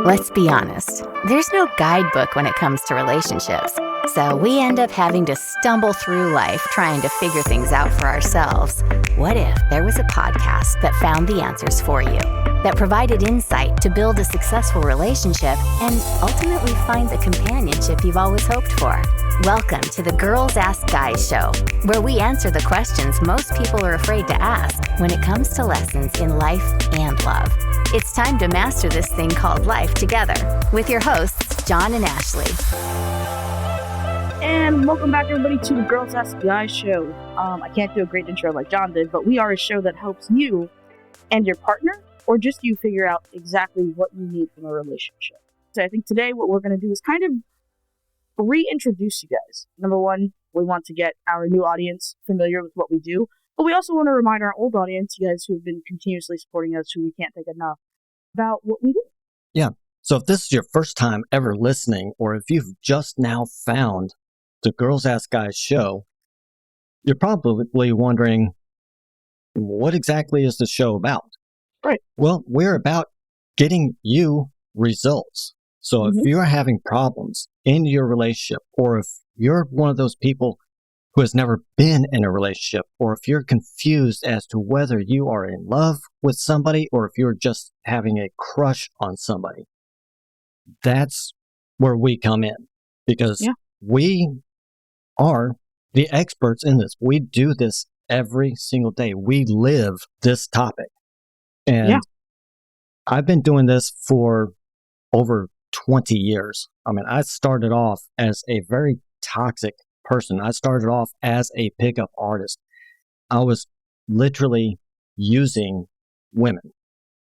Let's be honest, there's no guidebook when it comes to relationships. So we end up having to stumble through life trying to figure things out for ourselves. What if there was a podcast that found the answers for you, that provided insight to build a successful relationship and ultimately find the companionship you've always hoped for? Welcome to the Girls Ask Guys show, where we answer the questions most people are afraid to ask when it comes to lessons in life and love. It's time to master this thing called life together with your hosts, John and Ashley. And welcome back, everybody, to the Girls Ask Guys show. I can't do a great intro like John did, but we are a show that helps you and your partner, or just you, figure out exactly what you need from a relationship. So I think today what we're going to do is kind of reintroduce you guys. Number one, we want to get our new audience familiar with what we do, but we also want to remind our old audience, you guys who have been continuously supporting us, who we can't thank enough, about what we do. Yeah. So if this is your first time ever listening, or if you've just now found the Girls Ask Guys show, you're probably wondering, what exactly is the show about? Right. Well, we're about getting you results. So if you're having problems in your relationship, or if you're one of those people who has never been in a relationship, or if you're confused as to whether you are in love with somebody or if you're just having a crush on somebody, that's where we come in, because we are the experts in this. We do this every single day. We live this topic. And I've been doing this for over 20 years. I mean, I started off as a very toxic person. I started off as a pickup artist. I was literally using women.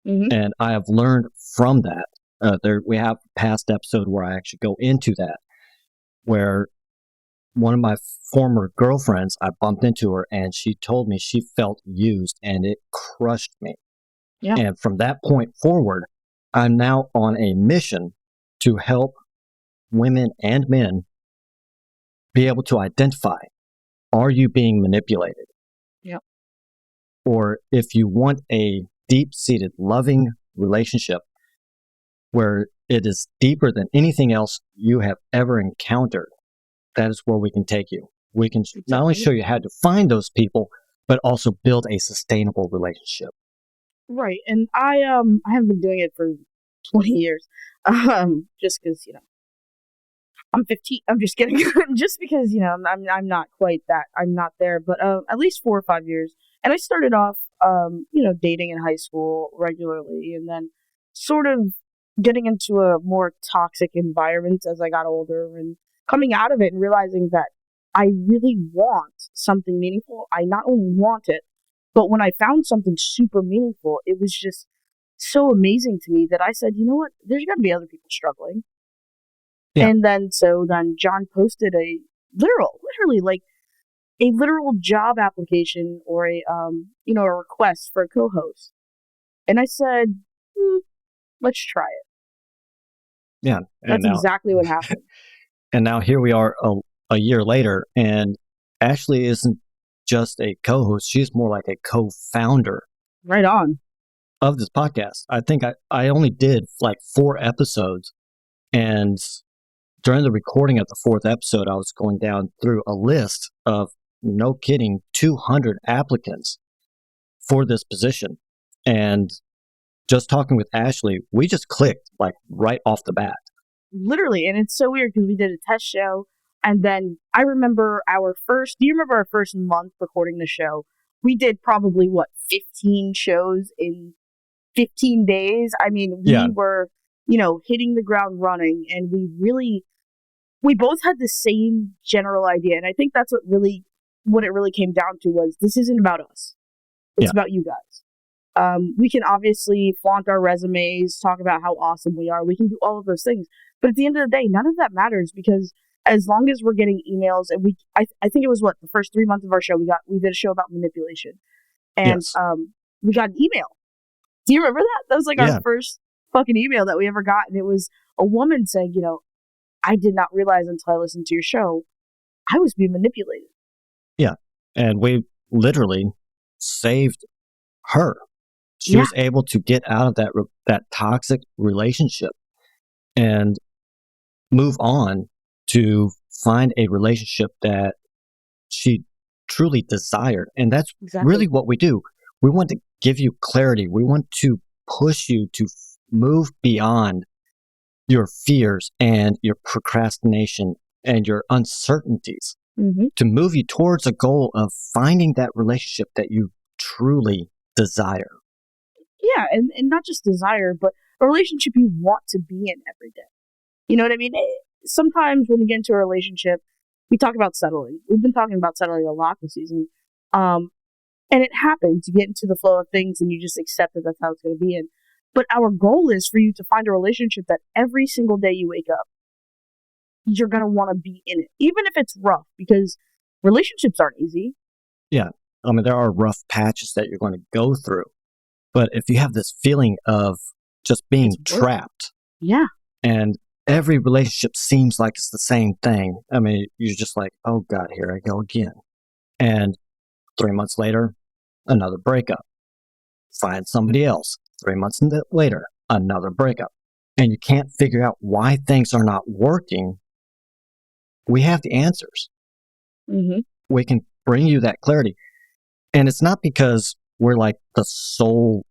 And I have learned from that. We have a past episode where I actually go into that, where one of my former girlfriends, I bumped into her and she told me she felt used, and it crushed me. Yeah. And from that point forward, I'm now on a mission to help women and men be able to identify, are you being manipulated? Yep. Or if you want a deep-seated, loving relationship where it is deeper than anything else you have ever encountered, that is where we can take you. We can not only show you how to find those people, but also build a sustainable relationship. Right. And I haven't been doing it for 20 years. Just because, I'm 15. I'm just kidding. Just because, I'm not quite that. I'm not there, but at least 4 or 5 years. And I started off, dating in high school regularly, and then sort of getting into a more toxic environment as I got older, and coming out of it and realizing that I really want something meaningful. I not only want it, but when I found something super meaningful, it was just so amazing to me that I said, you know what, there's got to be other people struggling. Yeah. And then John posted a literally a literal job application, or a request for a co-host. And I said, let's try it. Yeah. That's exactly what happened. And now here we are a year later, and Ashley isn't just a co-host. She's more like a co-founder. Right on. Of this podcast. I think I only did like 4 episodes, and during the recording of the 4th episode, I was going down through a list of, no kidding, 200 applicants for this position. And just talking with Ashley, we just clicked like right off the bat. Literally. And it's so weird because we did a test show, and then I remember do you remember our first month recording the show? We did probably 15 shows in 15 days. I mean, we were, hitting the ground running, and we both had the same general idea. And I think that's what it really came down to was, this isn't about us. It's about you guys. We can obviously flaunt our resumes, talk about how awesome we are. We can do all of those things. But at the end of the day, none of that matters, because as long as we're getting emails, and I think it was the first 3 months of our show, we did a show about manipulation, and we got an email. Do you remember that? That was like our first fucking email that we ever got, and it was a woman saying, I did not realize until I listened to your show, I was being manipulated. Yeah, and we literally saved her. She was able to get out of that toxic relationship. and move on to find a relationship that she truly desired. And that's really what we do. We want to give you clarity. We want to push you to move beyond your fears and your procrastination and your uncertainties, to move you towards a goal of finding that relationship that you truly desire. Yeah, and not just desire, but a relationship you want to be in every day. You know what I mean? Sometimes when you get into a relationship, we talk about settling. We've been talking about settling a lot this season. And it happens. You get into the flow of things and you just accept that that's how it's going to be. And but our goal is for you to find a relationship that every single day you wake up, you're going to want to be in it, even if it's rough, because relationships aren't easy. Yeah. I mean, there are rough patches that you're going to go through. But if you have this feeling of just being trapped, and every relationship seems like it's the same thing, I mean, you're just like, oh God, here I go again. And 3 months later, another breakup. Find somebody else. 3 months later, another breakup. And you can't figure out why things are not working. We have the answers. We can bring you that clarity. And it's not because we're like the sole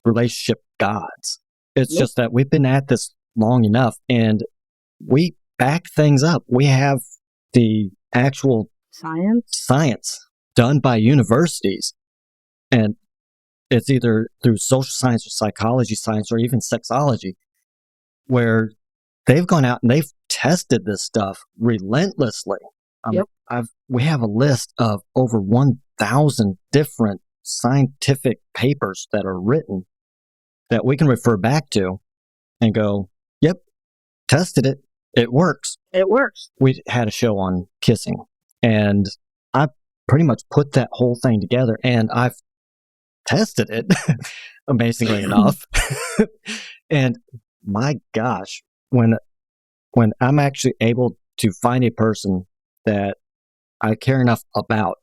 relationship gods. It's just that we've been at this long enough and we back things up. We have the actual science done by universities. And it's either through social science or psychology science or even sexology, where they've gone out and they've tested this stuff relentlessly. We have a list of over 1,000 different scientific papers that are written that we can refer back to and go, yep, tested it. It works. It works. We had a show on kissing, and I pretty much put that whole thing together, and I've tested it, amazingly enough. And my gosh, when I'm actually able to find a person that I care enough about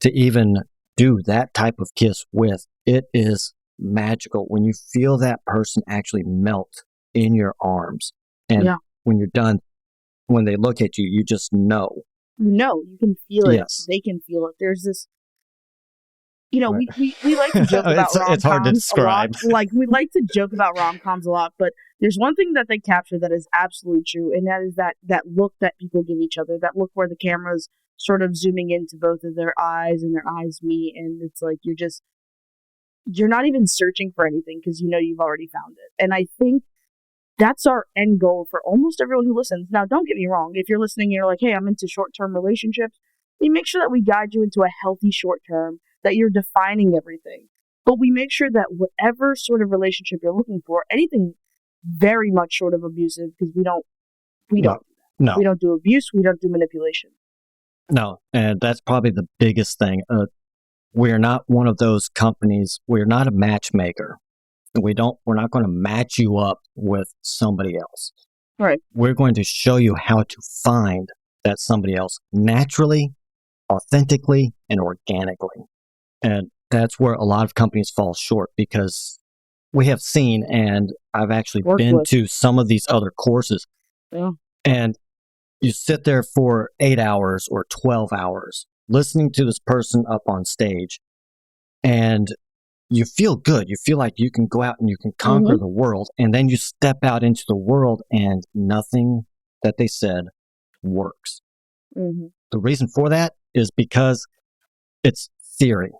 to even do that type of kiss with, it is magical when you feel that person actually melt in your arms. And when you're done, when they look at you, you just know. No, you can feel it. Yes. They can feel it. There's this, we like to joke about rom-coms. It's hard to describe. We like to joke about rom-coms a lot, but there's one thing that they capture that is absolutely true, and that is that look that people give each other, that look where the camera's sort of zooming into both of their eyes and their eyes meet, and it's like you're not even searching for anything because you've already found it. And I think that's our end goal for almost everyone who listens. Now, don't get me wrong. If you're listening and you're like, hey, I'm into short-term relationships, we make sure that we guide you into a healthy short-term, that you're defining everything. But we make sure that whatever sort of relationship you're looking for, anything very much short of abusive, because we don't do that. No. We don't do abuse. We don't do manipulation. No, and that's probably the biggest thing. We're not one of those companies. We're not a matchmaker. We're not going to match you up with somebody else. Right. We're going to show you how to find that somebody else naturally, authentically, and organically. And that's where a lot of companies fall short, because we have seen, and I've actually been to some of these other courses, and you sit there for 8 hours or 12 hours listening to this person up on stage, and you feel good. You feel like you can go out and you can conquer the world. And then you step out into the world and nothing that they said works. The reason for that is because it's theory.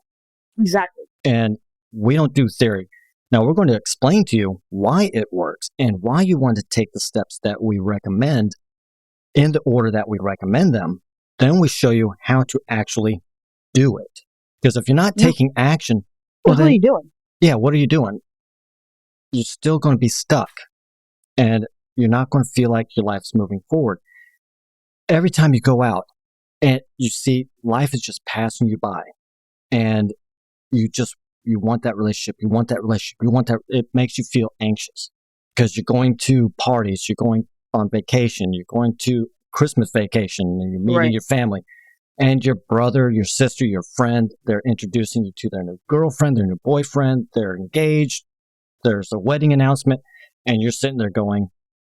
Exactly. And we don't do theory. Now, we're going to explain to you why it works and why you want to take the steps that we recommend in the order that we recommend them. Then we show you how to actually do it. Because if you're not taking action, what are you doing? Yeah, what are you doing? You're still going to be stuck, and you're not going to feel like your life's moving forward. Every time you go out and you see life is just passing you by, and you want that relationship, it makes you feel anxious because you're going to parties, you're going on vacation, you're going to Christmas vacation, and you're meeting your family. And your brother, your sister, your friend, they're introducing you to their new girlfriend, their new boyfriend, they're engaged, there's a wedding announcement, and you're sitting there going,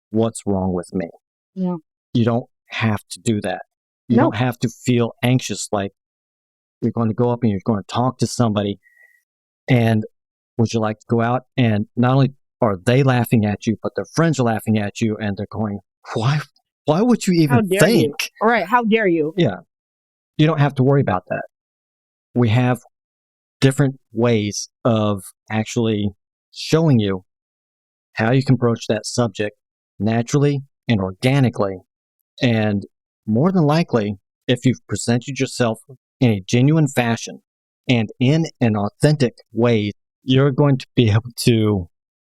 what's wrong with me. Yeah. You don't have to do that. You No. don't have to feel anxious like you're going to go up and you're going to talk to somebody. And would you like to go out? And not only are they laughing at you, but their friends are laughing at you, and they're going, why would you How even dare think? you? All right, how dare you? Yeah. You don't have to worry about that. We have different ways of actually showing you how you can broach that subject naturally and organically. And more than likely, if you've presented yourself in a genuine fashion and in an authentic way, you're going to be able to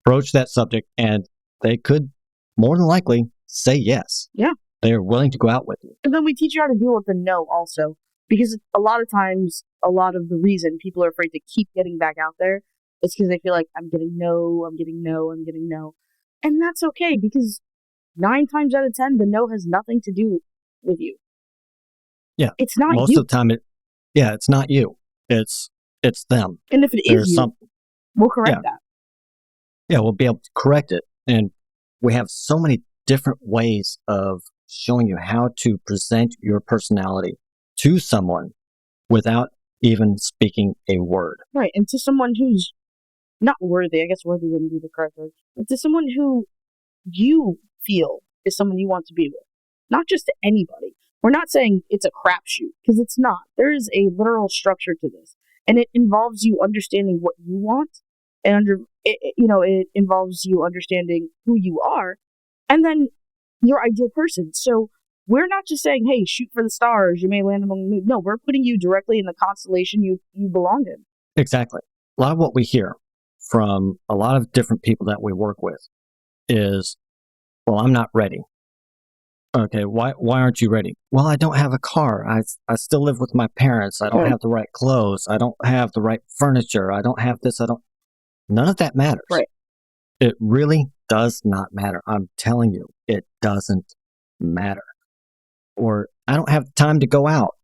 broach that subject, and they could more than likely say yes. Yeah. They're willing to go out with you. And then we teach you how to deal with the no also. Because a lot of times, a lot of the reason people are afraid to keep getting back out there is because they feel like, I'm getting no. And that's okay, because 9 times out of 10, the no has nothing to do with you. Yeah. It's not Most you. of the time, it's not you. It's them. And if it There's is you, something. we'll correct that. Yeah, we'll be able to correct it. And we have so many different ways of showing you how to present your personality to someone without even speaking a word. Right. And to someone who's not worthy, I guess worthy wouldn't be the correct word, but to someone who you feel is someone you want to be with. Not just to anybody. We're not saying it's a crapshoot, because it's not. There is a literal structure to this. And it involves you understanding what you want, and it involves you understanding who you are, and then your ideal person. So we're not just saying, hey, shoot for the stars, you may land among the moon. No, we're putting you directly in the constellation you belong in. Exactly. A lot of what we hear from a lot of different people that we work with is, well, I'm not ready. Okay, why aren't you ready? Well, I don't have a car. I still live with my parents. I don't have the right clothes. I don't have the right furniture. I don't have this. None of that matters. Right. It really does not matter. I'm telling you, it doesn't matter. Or I don't have time to go out.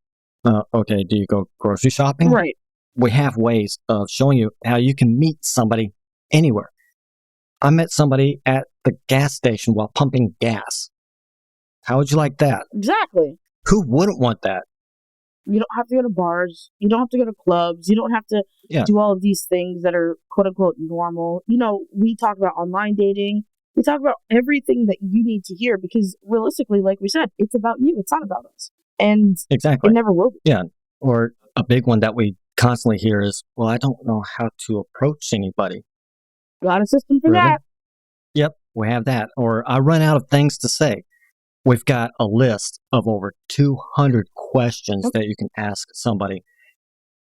Okay, do you go grocery shopping? Right. We have ways of showing you how you can meet somebody anywhere. I met somebody at the gas station while pumping gas. How would you like that? Exactly. Who wouldn't want that? You don't have to go to bars. You don't have to go to clubs. You don't have to do all of these things that are quote unquote normal. We talk about online dating. We talk about everything that you need to hear, because realistically, like we said, it's about you. It's not about us. And exactly. It never will be. Yeah. Or a big one that we constantly hear is, well, I don't know how to approach anybody. Got a system for that. Yep, we have that. Or I run out of things to say. We've got a list of over 200 questions that you can ask somebody.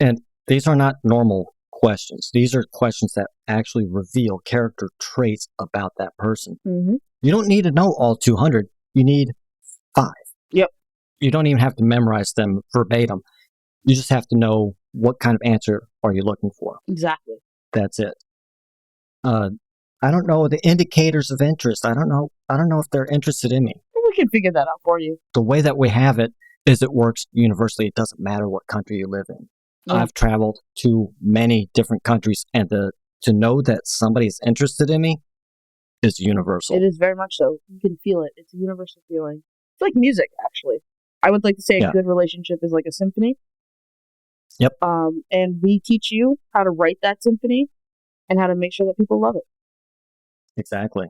And these are not normal questions. These are questions that actually reveal character traits about that person. Mm-hmm. You don't need to know all 200. You need 5. Yep. You don't even have to memorize them verbatim. You just have to know what kind of answer are you looking for. Exactly. That's it. I don't know the indicators of interest. I don't know if they're interested in me. We can figure that out for you. The way that we have it is it works universally. It doesn't matter what country you live in. Yeah. I've traveled to many different countries, and to know that somebody's interested in me is universal. It is very much so. You can feel it. It's a universal feeling. It's like music, actually. I would like to say a good relationship is like a symphony. Yep. And we teach you how to write that symphony and how to make sure that people love it. Exactly.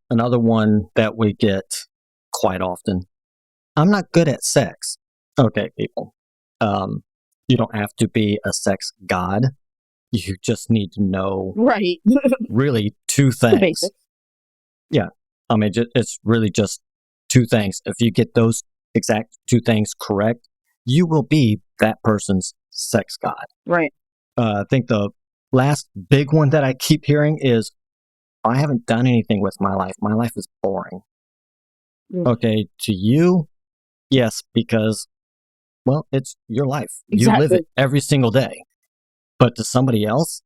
Another one that we get quite often, I'm not good at sex. Okay, people. You don't have to be a sex god. You just need to know right. really 2 things. The basics. Yeah. I mean, it's really just 2 things. If you get those exact 2 things correct, you will be that person's sex god. Right. I think the last big one that I keep hearing is, I haven't done anything with my life. My life is boring. Okay, to you, yes, because, well, it's your life. Exactly. You live it every single day. But to somebody else,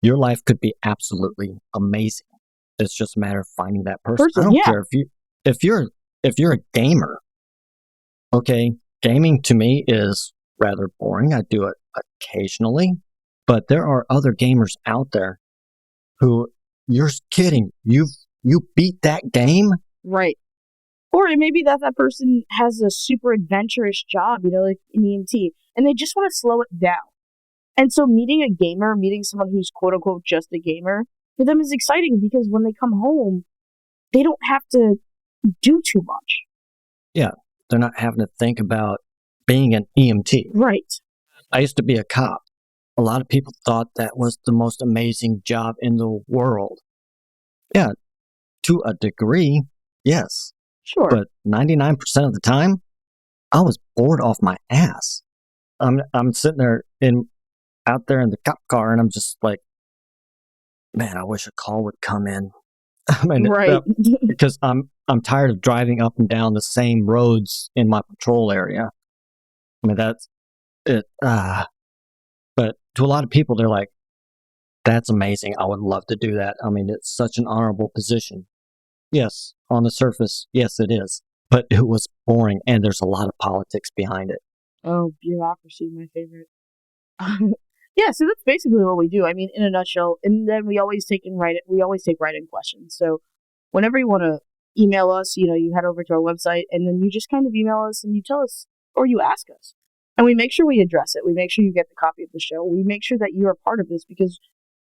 your life could be absolutely amazing. It's just a matter of finding that person. I don't care if you're a gamer. Okay, gaming to me is rather boring. I do it occasionally, but there are other gamers out there who, you're kidding, you beat that game Right. Or it may be that that person has a super adventurous job, like in EMT, and they just want to slow it down. And so meeting a gamer, meeting someone who's quote unquote just a gamer, for them is exciting because when they come home, they don't have to do too much. Yeah, they're not having to think about being an EMT. Right. I used to be a cop. A lot of people thought that was the most amazing job in the world. Yeah, to a degree, yes. Sure. But 99% of the time, I was bored off my ass. I'm sitting there out there in the cop car, and I'm just like, man, I wish a call would come in. I mean, right. Because I'm tired of driving up and down the same roads in my patrol area. I mean, that's it. But to a lot of people, they're like, that's amazing. I would love to do that. I mean, it's such an honorable position. Yes, on the surface, yes, it is. But it was boring, and there's a lot of politics behind it. Oh, bureaucracy, my favorite. Yeah, so that's basically what we do. I mean, in a nutshell, and then we always take write-in questions. So whenever you want to email us, you head over to our website, and then you just kind of email us, and you tell us, or you ask us. And we make sure we address it. We make sure you get the copy of the show. We make sure that you're a part of this, because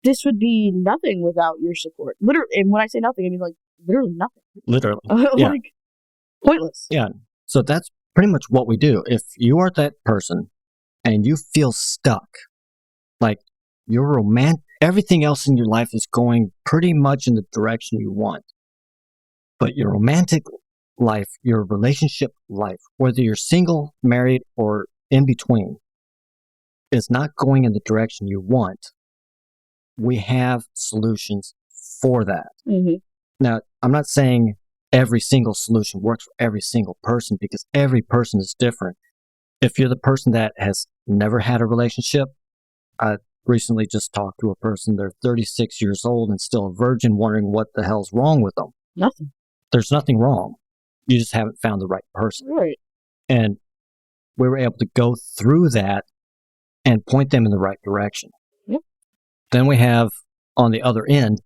this would be nothing without your support. Literally, and when I say nothing, I mean like literally nothing. Literally. Yeah. Like pointless. Yeah. So that's pretty much what we do. If you are that person and you feel stuck, like your everything else in your life is going pretty much in the direction you want, but your romantic life, your relationship life, whether you're single, married, or in between, is not going in the direction you want, we have solutions for that. Mm-hmm. Now, I'm not saying every single solution works for every single person, because every person is different. If you're the person that has never had a relationship, I recently just talked to a person, they're 36 years old and still a virgin, wondering what the hell's wrong with them. Nothing. There's nothing wrong. You just haven't found the right person. Right. And we were able to go through that and point them in the right direction. Yep. Then we have, on the other end,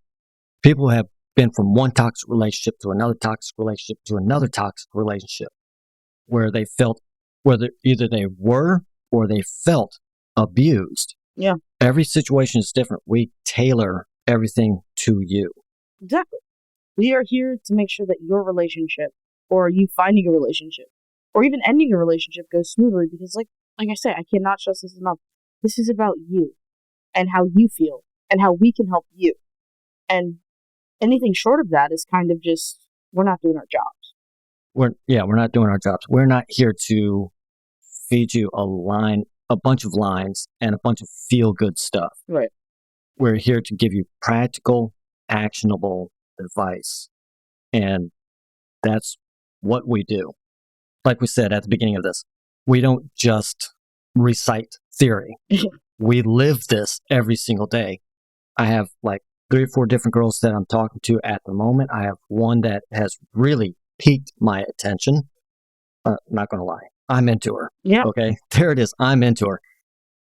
people who have been from one toxic relationship to another toxic relationship to another toxic relationship, where they felt, whether either they were or they felt abused. Yeah. Every situation is different. We tailor everything to you. Exactly. We are here to make sure that your relationship, or you finding a relationship, or even ending a relationship goes smoothly, because like I said, I cannot stress this enough. This is about you and how you feel and how we can help you. And anything short of that is kind of just, we're not doing our jobs. We're not doing our jobs. We're not here to feed you a bunch of lines and a bunch of feel-good stuff. Right. We're here to give you practical, actionable advice. And that's what we do. Like we said at the beginning of this, we don't just recite theory. We live this every single day. I have like 3 or 4 different girls that I'm talking to at the moment. I have one that has really piqued my attention. Not going to lie. I'm into her. Yeah. Okay. There it is. I'm into her.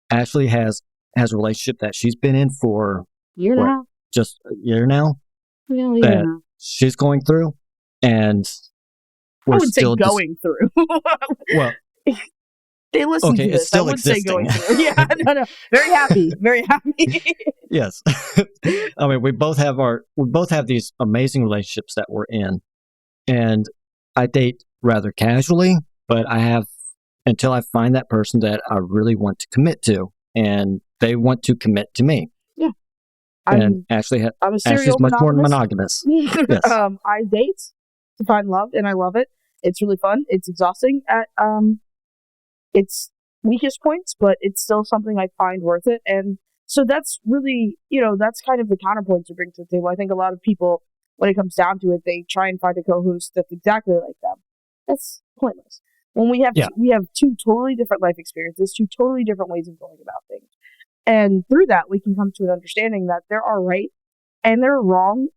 Ashley has a relationship that she's been in for now. Just a year now. Yeah, that she's going through, and we're I would still say going through. Well, they listen to this. It's still I would existing. say going through. Yeah, no. Very happy. Very happy. Yes. I mean, we both have these amazing relationships that we're in, and I date rather casually, but I have, until I find that person that I really want to commit to, and they want to commit to me. Yeah. And Ashley's much more monogamous. Yes. I date to find love, and I love it. It's really fun. It's exhausting at its weakest points, but it's still something I find worth it. And so that's really, that's kind of the counterpoint to bring to the table. I think a lot of people, when it comes down to it, they try and find a co-host that's exactly like them. That's pointless. When we have we have 2 totally different life experiences, 2 totally different ways of going about things. And through that, we can come to an understanding that there are right and there are wrong,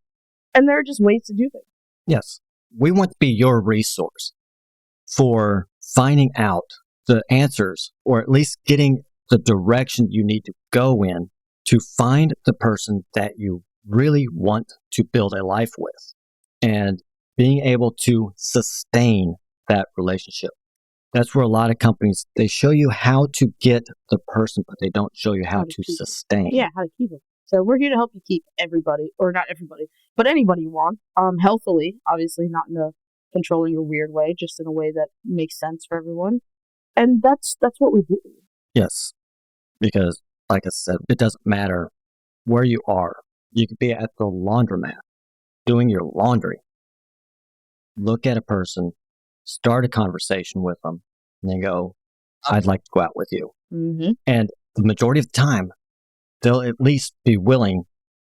and there are just ways to do things. Yes. We want to be your resource for finding out the answers, or at least getting the direction you need to go in to find the person that you really want to build a life with. And being able to sustain that relationship. That's where a lot of companies, they show you how to get the person, but they don't show you how to sustain. Yeah, how to keep them. So we're here to help you keep everybody, or not everybody, but anybody you want, healthily, obviously not in a controlling or weird way, just in a way that makes sense for everyone. And that's what we do. Yes, because like I said, it doesn't matter where you are. You could be at the laundromat doing your laundry. Look at a person, start a conversation with them, and then go, I'd like to go out with you. Mm-hmm. And the majority of the time, they'll at least be willing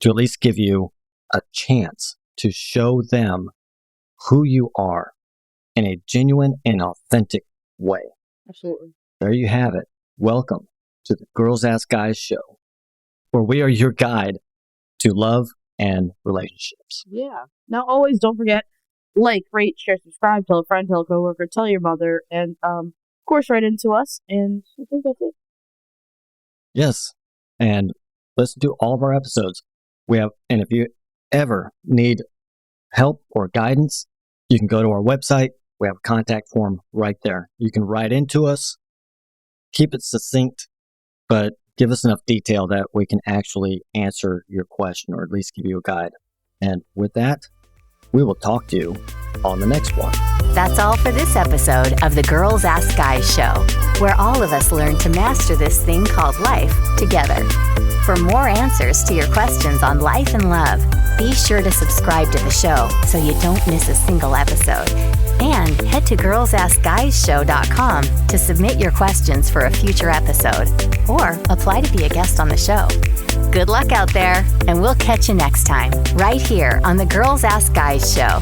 to at least give you a chance to show them who you are in a genuine and authentic way. Absolutely. There you have it. Welcome to the Girls Ask Guys show, where we are your guide to love and relationships. Yeah. Now, always don't forget, like, rate, share, subscribe, tell a friend, tell a coworker, tell your mother, and of course, write into us. And I think that's it. Yes, and listen to all of our episodes. And if you ever need help or guidance, you can go to our website. We have a contact form right there. You can write into us. Keep it succinct, but give us enough detail that we can actually answer your question or at least give you a guide. And with that, we will talk to you on the next one. That's all for this episode of the Girls Ask Guys show, where all of us learn to master this thing called life together. For more answers to your questions on life and love, be sure to subscribe to the show so you don't miss a single episode. And head to girlsaskguyshow.com to submit your questions for a future episode or apply to be a guest on the show. Good luck out there, and we'll catch you next time, right here on the Girls Ask Guys show.